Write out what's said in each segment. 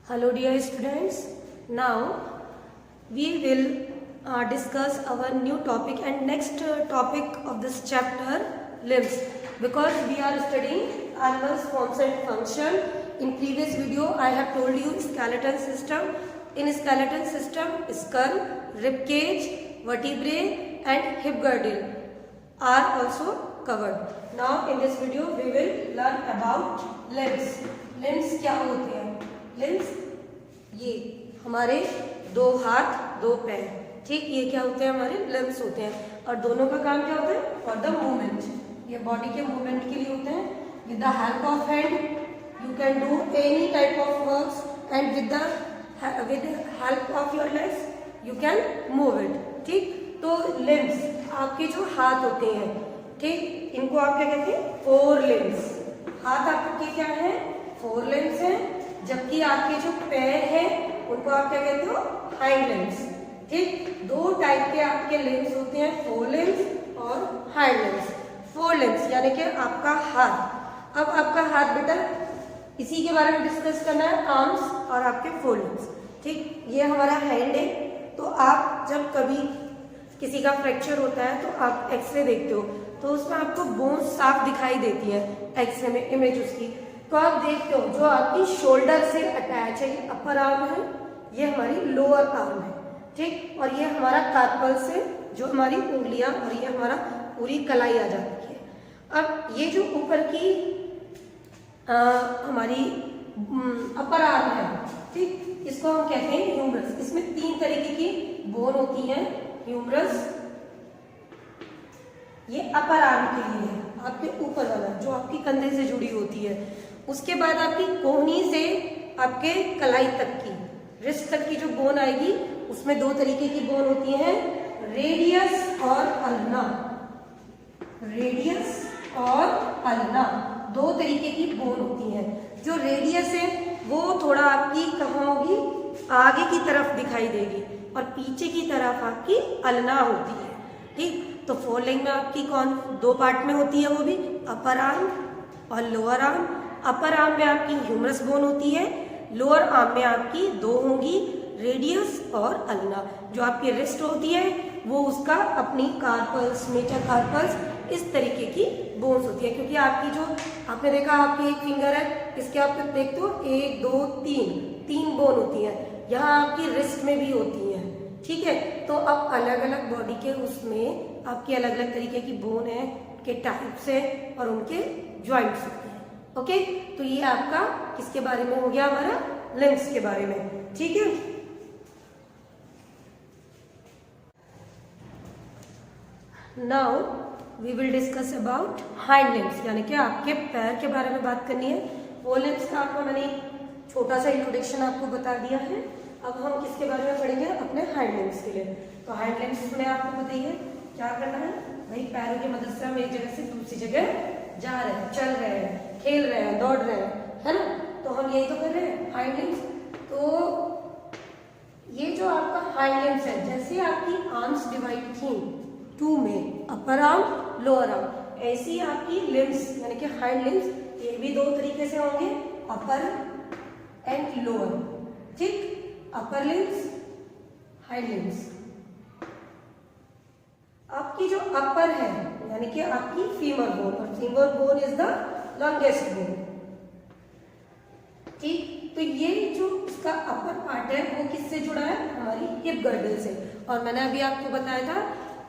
Hello dear students, now we will discuss our new topic and next topic of this chapter, limbs, because we are studying animals, forms and function. In previous video I have told you skeleton system. In skeleton system, skull, rib cage, vertebrae and hip girdle are also covered. Now in this video we will learn about limbs. Limbs क्या होते हैं? Limbs ये हमारे दो हाथ दो पैर, ठीक, ये क्या होते हैं? हमारे लिम्स होते हैं और दोनों का काम क्या होता है? फॉर द मूवमेंट, ये बॉडी के मूवमेंट के लिए होते हैं. With the help of hand you can do any type of works and with help of your legs you can move it. ठीक, तो लिम्स आपके जो हाथ होते हैं, ठीक, इनको आप क्या कहते हैं? Four limbs. हाथ आपके क्या है? फोर लिम्स हैं. जबकि आपके जो पैर हैं उनको आप क्या कहते हो? Hind limbs. ठीक, दो टाइप के आपके लिम्स होते हैं, फोर लिम्स और हाइंड लिम्स. फोर लिम्स यानी कि आपका हाथ. अब आपका हाथ बेटा इसी के बारे में डिस्कस करना है, आर्म्स और आपके फोर लिम्स. ठीक, ये हमारा हैंड है. तो आप जब कभी किसी का फ्रैक्चर होता है तो आप एक्सरे देखते हो तो उसमें आपको बोन्स साफ दिखाई देती है एक्सरे में, इमेज उसकी. तो आप देखते हो जो आपकी शोल्डर से अटैच है, ये अपर आर्म है, ये हमारी लोअर आर्म है. ठीक, और ये हमारा कार्पल से जो हमारी उंगलियां और ये हमारा पूरी कलाई आ जाती है. अब ये जो ऊपर की हमारी अपर आर्म है, ठीक, इसको हम कहते हैं ह्यूमरस. इसमें तीन तरीके की बोन होती है. ह्यूमरस ये अपर आर्म के लिए है, आपके ऊपर वाला जो आपकी कंधे से जुड़ी होती है. उसके बाद आपकी कोहनी से आपके कलाई तक की, रिस्ट तक की जो बोन आएगी उसमें दो तरीके की बोन होती हैं, रेडियस और अल्ना. रेडियस और अल्ना दो तरीके की बोन होती हैं. जो रेडियस है वो थोड़ा आपकी कहाँ होगी? आगे की तरफ दिखाई देगी और पीछे की तरफ आपकी अल्ना होती है. ठीक, तो फोर लिंग में आपकी कौन दो पार्ट में होती है? वो भी अपर आर्म और लोअर आर्म. अपर आर्म में आपकी ह्यूमरस बोन होती है, लोअर आर्म में आपकी दो होंगी, रेडियस और अल्ना. जो आपकी रिस्ट होती है वो उसका अपनी कार्पल्स, मेटर कार्पल्स, इस तरीके की बोन्स होती है. क्योंकि आपकी जो आपने देखा आपकी एक फिंगर है, इसके आप देखते हो एक दो तीन बोन होती है. यहाँ आपकी रिस्ट में भी होती है. ठीक है, तो अब अलग अलग बॉडी के उसमें आपकी अलग अलग तरीके की बोन है, के टाइप्स है और उनके ज्वाइंट्स होते हैं. ओके, तो ये आपका किसके बारे में हो गया? हमारा लिम्स के बारे में. ठीक है, now we will discuss about hind limbs, यानी कि आपके पैर के बारे में बात करनी है. वो लिम्स का आपको मैंने छोटा सा इंट्रोडक्शन आपको बता दिया है. अब हम किसके बारे में पढ़ेंगे? अपने हाइंड लिम्स के लिए. तो हाइंड लिम्स में आपको पता ही है क्या करना है भाई. पैरों की मदद से हम एक जगह से दूसरी जगह जा रहे हैं, चल रहे हैं, खेल रहे हैं, दौड़ रहे हैं, है ना. तो हम यही तो कर रहे हैं, हाइंड लिम्स. तो ये जो आपका हाइंड लिम्स है, जैसे आपकी आर्म्स डिवाइड थी टू में, अपर आर्म लोअर आर्म, ऐसी आपकी लिम्स यानी कि हाइंड लिम्स ये भी दो तरीके से होंगे, अपर एंड लोअर. ठीक, अपर लिम्स, हाइंड लिम्स. आपकी जो अपर है यानी कि आपकी फीमर बोन, और femur bone is the longest bone. ठीक, तो ये जो इसका अपर पार्ट है वो किससे जुड़ा है? हमारी हिप गर्डल से. और मैंने अभी आपको बताया था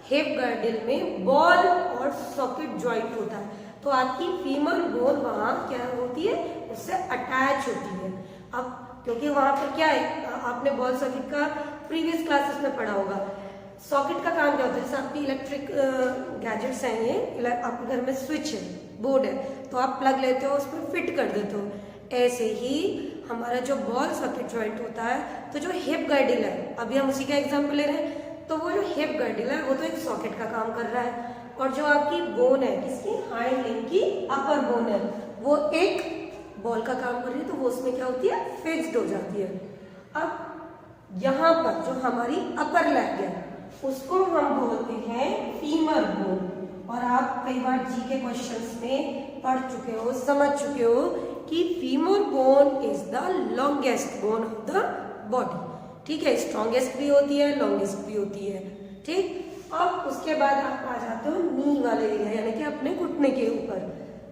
हिप गर्डल में बॉल और सॉकेट ज्वाइंट होता है. तो आपकी फीमर बोन वहां क्या होती है? उससे अटैच होती है. अब क्योंकि वहां पर क्या है, आपने बॉल सॉकेट का प्रीवियस क्लासेस में पढ़ा होगा. सॉकेट का काम क्या होता है? जैसे आपकी इलेक्ट्रिक गैजेट्स हैं, ये आपके घर में स्विच है, बोर्ड है, तो आप प्लग लेते हो, उस पर फिट कर देते हो. ऐसे ही हमारा जो बॉल सॉकेट जॉइंट होता है, तो जो हिप गर्डल है, अभी हम उसी का एग्जांपल ले रहे हैं, तो वो जो हिप गर्डल है वो तो एक सॉकेट का काम कर रहा है. और जो आपकी बोन है किसकी? हाइंड लिम्ब की अपर बोन है, वो एक बॉल का काम कर रही है, तो वो उसमें क्या होती है? फिक्स्ड हो जाती है. अब यहाँ पर जो हमारी अपर लेग है उसको हम बोलते हैं फीमर बोन. और आप कई बार जी के क्वेश्चंस में पढ़ चुके हो, समझ चुके हो कि कि femur bone is the longest bone of the body. ठीक है, स्ट्रॉन्गेस्ट भी होती है, लॉन्गेस्ट भी होती है। ठीक, अब उसके बाद आप आ जाते हो नी वाले एरिया, यानी कि अपने घुटने के ऊपर।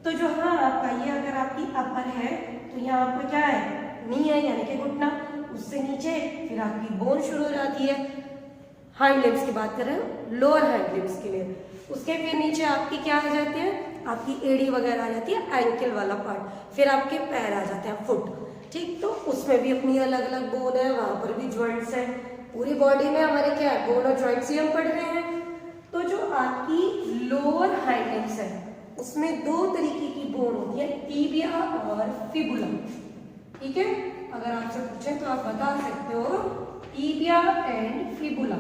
तो जो हाँ आपका ये अगर आपकी अपर है तो यहाँ आपका क्या है, नी है यानी कि घुटना, उससे नीचे फिर आपकी बोन शुरू हो जाती है। हाइंड लिम्स की बात कर रहे हैं, लोअर हाइंड लिम्स के लिए। उसके फिर नीचे आपकी क्या आ जाती है, आपकी एड़ी वगैरह आ जाती है, एंकल वाला पार्ट, फिर आपके पैर आ जाते हैं, फुट। ठीक, तो उसमें भी अपनी अलग अलग बोन है, वहां पर भी ज्वाइंट्स है। पूरी बॉडी में हमारे क्या है, बोन और ज्वाइंट्स ही हम पढ़ रहे हैं। तो जो आपकी लोअर हाइंड लिम्स है उसमें दो तरीके की बोन होती है, टीबिया और फिबुला। ठीक है, अगर आपसे पूछे तो आप बता सकते हो टीबिया एंड फिबुला।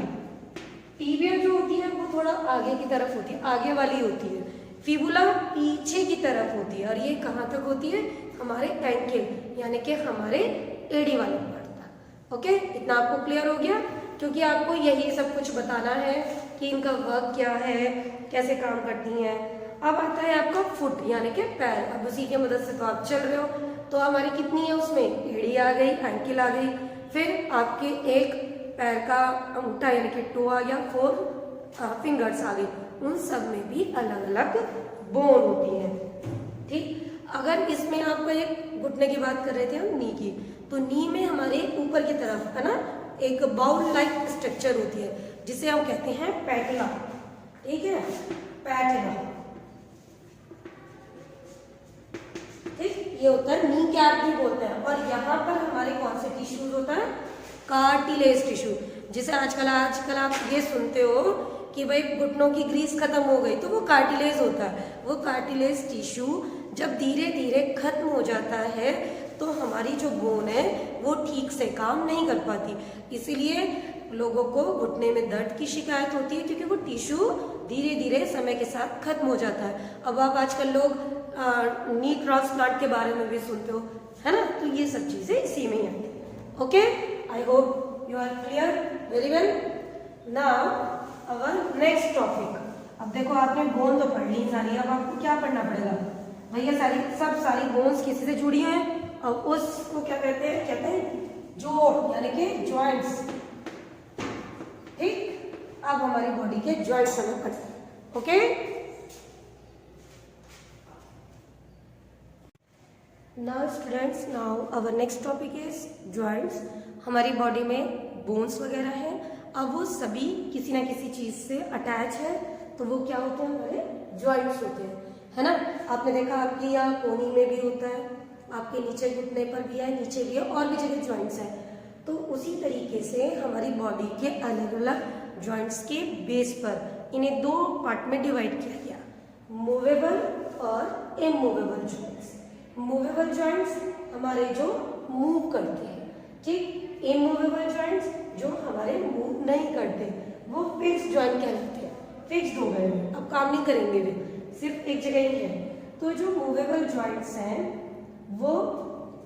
टीबिया जो होती है वो थोड़ा आगे की तरफ होती है, आगे वाली होती है। फिबुला पीछे की तरफ होती है, और ये कहाँ तक होती है, हमारे एंकल यानी कि हमारे एड़ी वाले पार्ट तक। ओके, इतना आपको क्लियर हो गया, क्योंकि आपको यही सब कुछ बताना है कि इनका वर्क क्या है, कैसे काम करती हैं। अब आता है आपका फुट यानी कि पैर। अब उसी की मदद से तो आप चल रहे हो, तो हमारी कितनी है उसमें, एड़ी आ गई, एंकल आ गई, फिर आपके एक पैर का अंगूठा यानी कि टोआ या 4 फिंगर्स आ गई। उन सब में भी अलग अलग बोन होती है। ठीक, अगर इसमें आपका एक घुटने की बात कर रहे थे हम, नी की, तो नी में हमारे ऊपर की तरफ है ना एक बाउल लाइक स्ट्रक्चर होती है जिसे हम कहते हैं पैटिला। ठीक है, पैटिला। ठीक, ये होता है नी कैप भी बोलते हैं। और यहाँ पर हमारे कौन से टिश्यूज होता है, कार्टिलेज टिश्यू, जिसे आजकल आप ये सुनते हो कि भाई घुटनों की ग्रीस खत्म हो गई, तो वो कार्टिलेज होता है। वो कार्टिलेज टिश्यू जब धीरे धीरे खत्म हो जाता है तो हमारी जो बोन है वो ठीक से काम नहीं कर पाती, इसीलिए लोगों को घुटने में दर्द की शिकायत होती है, क्योंकि वो टिश्यू धीरे धीरे समय के साथ खत्म हो जाता है। अब आप आजकल लोग नी ट्रांसप्लांट के बारे में भी सुनते हो, है ना, तो ये सब चीजें इसी में ही आती है। Okay, I hope you are clear, very well. Now our next topic. अब देखो आपने बोन तो पढ़ ली सारी, अब आपको क्या पढ़ना पड़ेगा भैया, सारी बोन्स किसी से जुड़ी हैं, और उसको क्या कहते हैं जोड़ यानी कि जॉइंट्स। ठीक, अब हमारी बॉडी के जॉइंट्स हमें पढ़ना है। Okay, now students, now our next topic is joints. हमारी बॉडी में बोन्स वगैरह हैं, अब वो सभी किसी ना किसी चीज से अटैच है, तो वो क्या होते हैं, हमारे जॉइंट्स होते हैं, है ना। आपने देखा आपके यहाँ कोहनी में भी होता है, आपके नीचे घुटने पर भी है, नीचे भी है, और भी जगह जॉइंट्स हैं। तो उसी तरीके से हमारी बॉडी के अलग अलग जॉइंट्स के बेस पर इन्हें 2 पार्ट में डिवाइड किया गया, मूवेबल और इमूवेबल जॉइंट्स। मूवेबल जॉइंट्स हमारे जो मूव करते हैं, ठीक, इमूवेबल जॉइंट्स जो हमारे मूव नहीं करते, वो फिक्स जॉइंट कहलाते हैं, फिक्स्ड हो गए, अब काम नहीं करेंगे, वे सिर्फ एक जगह ही है। तो जो मूवेबल जॉइंट्स हैं वो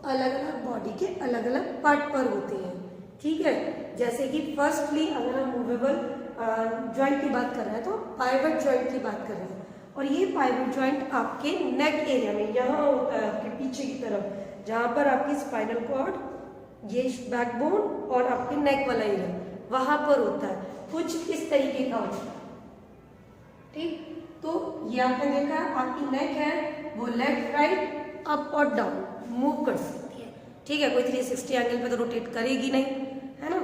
अलग अलग बॉडी के अलग अलग पार्ट पर होते हैं। ठीक है, जैसे कि फर्स्टली अगर हम मूवेबल जॉइंट की बात कर रहे हैं तो पाइवट जॉइंट की बात कर रहे हैं, और ये पाइवट जॉइंट आपके नेक एरिया में यहाँ होता है, आपके पीछे की तरफ, जहाँ पर आपकी स्पाइनल कॉर्ड, ये बैकबोन और आपके नेक वाला एरिया वहां पर होता है, कुछ इस तरीके का होता है। ठीक, तो ये आपने देखा आपकी नेक है वो लेफ्ट राइट अप और डाउन मूव कर सकती है। ठीक है, कोई 360 एंगल पे तो रोटेट करेगी नहीं, है ना।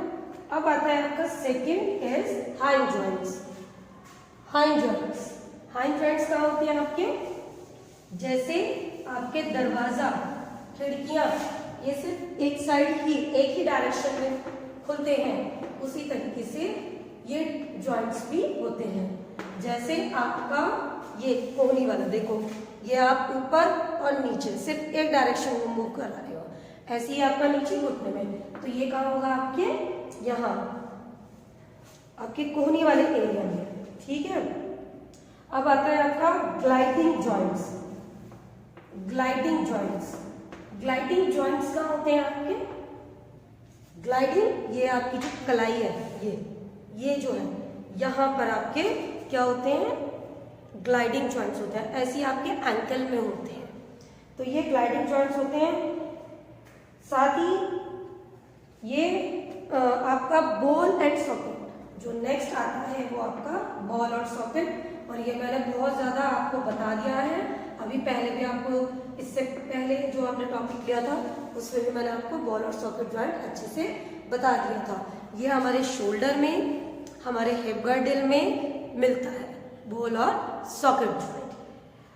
अब आता है आपका second is hind joints. Hind joints, hind joints कहाँ होते हैं आपके, जैसे आपके दरवाजा, खिड़कियां, ये सिर्फ एक साइड ही, एक ही डायरेक्शन में खुलते हैं, उसी तरीके से ये जॉइंट्स भी होते हैं। जैसे आपका ये कोहनी वाला देखो, ये आप ऊपर और नीचे सिर्फ एक डायरेक्शन में मूव कर रहे हो, ऐसे ही आपका नीचे घुटने में, तो ये कहाँ होगा आपके यहाँ आपके कोहनी वाले एरिया में। ठीक है, अब आता है आपका gliding joints. Gliding joints, gliding joints कहाँ होते हैं आपके, ग्लाइडिंग ये आपकी जो कलाई है, ये जो है यहाँ पर आपके क्या होते हैं, ग्लाइडिंग जॉइंट्स होते हैं, ऐसे आपके एंकल में होते हैं। तो ये ग्लाइडिंग जॉइंट्स होते हैं। साथ ही ये आपका बॉल एंड सॉकेट, जो नेक्स्ट आता है वो आपका बॉल और सॉकेट, और ये मैंने बहुत ज़्यादा आपको बता दिया है। अभी पहले भी आपको, इससे पहले जो आपने टॉपिक लिया था उसमें भी मैंने आपको बॉल और सॉकेट जॉइंट अच्छे से बता दिया था। ये हमारे शोल्डर में, हमारे हिप गर्डल में मिलता है बॉल और सॉकेट जॉइंट।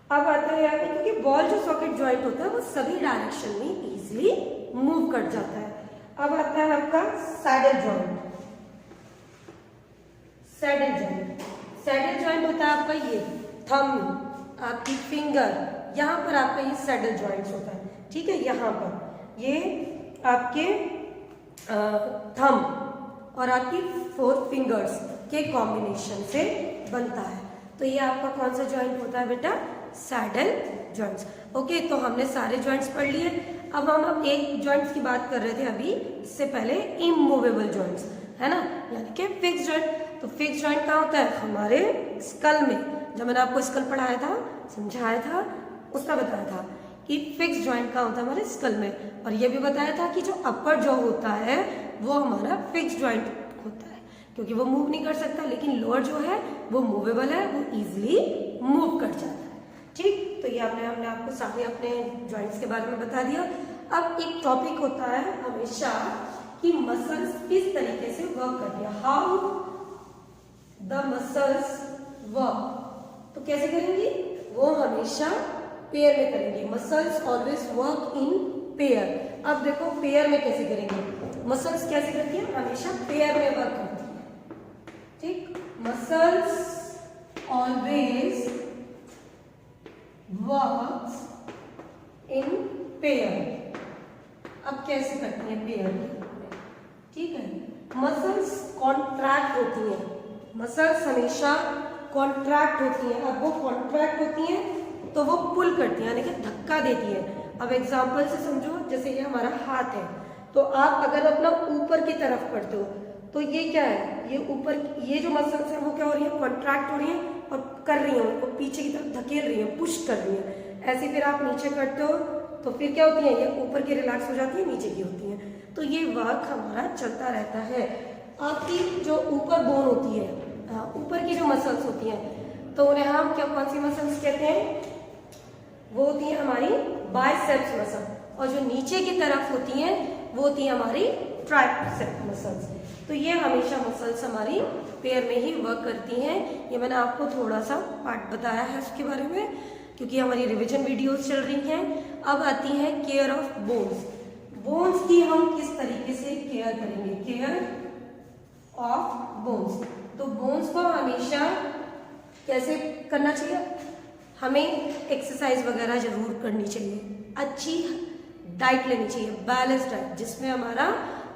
अब आता है यहाँ पे, क्योंकि बॉल जो सॉकेट जॉइंट होता है वो सभी डायरेक्शन में इजीली मूव कर जाता है। अब आता है आपका saddle joint. Saddle joint, saddle joint होता है आपका ये थंब, आपकी फिंगर, यहाँ पर आपका ये सैडल जॉइंट्स होता है, ठीक है। यहाँ पर ये आपके थंब और आपकी 4 फिंगर्स के कॉम्बिनेशन से बनता है। तो ये आपका कौन सा जॉइंट होता है बेटा? Saddle joints. ओके, तो हमने सारे जॉइंट्स पढ़ लिए। अब हम एक जॉइंट्स की बात कर रहे थे अभी, इससे पहले इमूवेबल जॉइंट्स, है ना, यानी कि फिक्स जॉइंट। तो फिक्स जॉइंट कहाँ होता है? हमारे स्कल में। जब मैंने आपको स्कल पढ़ाया था, समझाया था, उसका बताया था कि फिक्स जॉइंट कहाँ होता है? हमारे स्कल में। और ये भी बताया था कि जो अपर जॉ होता है वो हमारा फिक्स जॉइंट होता है, क्योंकि वो मूव नहीं कर सकता, लेकिन लोअर जो है वो मूवेबल है, वो इजिली मूव कर जाता है, ठीक। तो ये हमने आपको सारे अपने जॉइंट्स के बारे में बता दिया। अब एक टॉपिक होता है हमेशा कि मसल्स किस तरीके से वर्क करती है, हाउ द मसल्स वर्क। तो कैसे करेंगी? वो हमेशा पेयर में करेंगे। Muscles always work in pair. अब देखो पेयर में कैसे करेंगे? मसल्स कैसे करती है? हमेशा पेयर में वर्क करती है, ठीक। Muscles always works in pair. अब कैसे करती है पेयर में? ठीक है, मसल्स कॉन्ट्रैक्ट होती हैं, मसल्स हमेशा कॉन्ट्रैक्ट होती हैं। अब वो कॉन्ट्रैक्ट होती हैं तो वो पुल करती हैं, यानी कि धक्का देती है। अब एग्जांपल से समझो, जैसे ये हमारा हाथ है, तो आप अगर अपना ऊपर की तरफ करते हो तो ये क्या है? ये ऊपर, ये जो मसल्स हैं वो क्या हो रही है? कॉन्ट्रैक्ट हो रही हैं और कर रही हैं, उनको पीछे की तरफ धकेल रही हैं, पुश कर रही हैं। ऐसे फिर आप नीचे करते हो तो फिर क्या होती है? ये ऊपर की रिलैक्स हो जाती है, नीचे की होती हैं। तो ये वर्क हमारा चलता रहता है। आपकी जो ऊपर बोन होती है, ऊपर की जो मसल्स होती हैं, तो उन्हें हम क्या, कौन सी मसल्स कहते हैं? वो होती है हमारी बाइसेप्स मसल। और जो नीचे की तरफ होती हैं वो होती है हमारी ट्राइसेप्स मसल्स। तो ये हमेशा मसल्स हमारी पेयर में ही वर्क करती हैं। ये मैंने आपको थोड़ा सा पार्ट बताया है उसके बारे में, क्योंकि हमारी रिवीजन वीडियोस चल रही हैं। अब आती है केयर ऑफ बोन्स। बोन्स की हम किस तरीके से केयर करेंगे? Care of bones. तो बोन्स को हमेशा कैसे करना चाहिए? हमें एक्सरसाइज वगैरह जरूर करनी चाहिए, अच्छी डाइट लेनी चाहिए, बैलेंस डाइट, जिसमें हमारा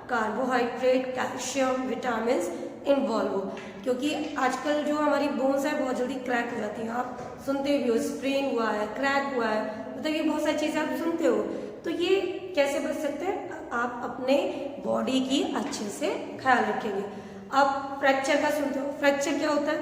कार्बोहाइड्रेट, कैल्शियम, विटामिन इन्वॉल्व हो। क्योंकि आजकल जो हमारी बोन्स है बहुत जल्दी क्रैक हो जाती है। आप सुनते भी हो, स्प्रेन हुआ है, क्रैक हुआ है, मतलब ये बहुत सारी चीजें आप सुनते हो। तो ये कैसे बच सकते हैं? आप अपने बॉडी की अच्छे से ख्याल रखेंगे। आप फ्रैक्चर का सुनते हो, फ्रैक्चर क्या होता है?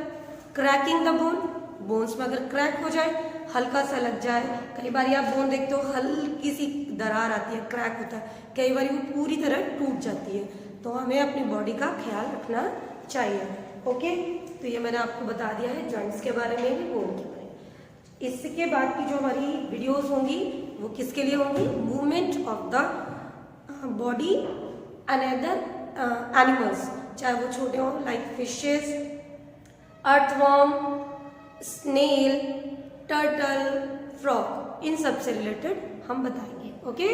Cracking the bone. बोन्स में अगर क्रैक हो जाए, हल्का सा लग जाए, कई बार आप बोन देखते हो हल्की सी दरार आती है, क्रैक होता है, कई बार वो पूरी तरह टूट जाती है। तो हमें अपनी बॉडी का ख्याल रखना चाहिए। ओके, तो ये मैंने आपको बता दिया है जॉइंट्स के बारे में भी, बोन के बारे में। इसके बाद की जो हमारी वीडियोस होंगी वो किसके लिए होंगी? Movement of the body and other animals, चाहे वो छोटे हों like fishes, earthworm, snail, turtle, frog, इन सब से रिलेटेड हम बताएंगे। ओके।